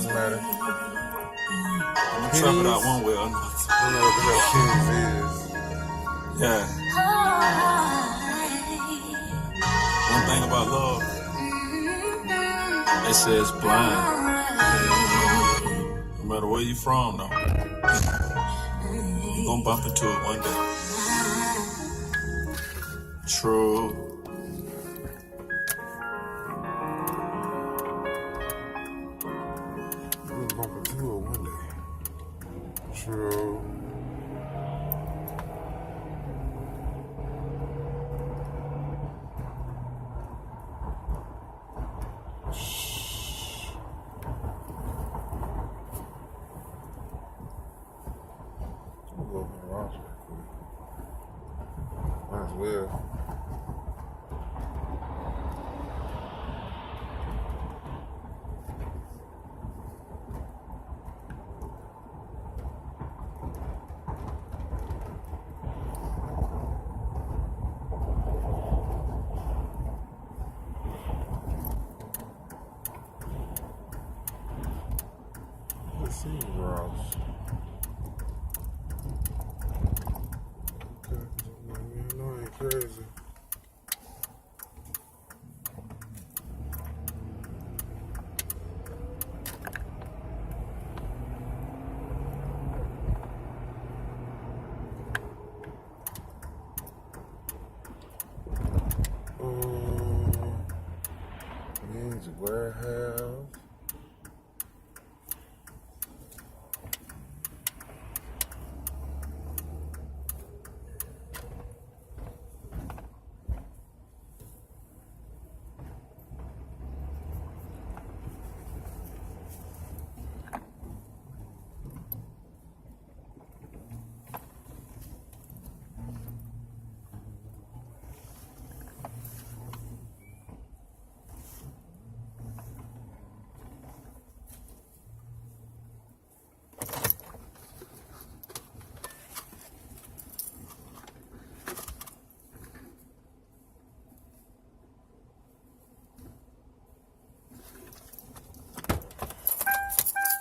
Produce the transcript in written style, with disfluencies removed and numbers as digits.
doesn't matter. I'm gonna trap it out one way or another. I don't know what the hell Keys is. Yeah. One thing about love, it says blind. No matter where you from, though, you gonna bump into it one day. True. We'll bump into it one day. True. I'm gonna go open the rocks real quick. Might as well. Let's see, Ross. Okay, man, no, ain't crazy.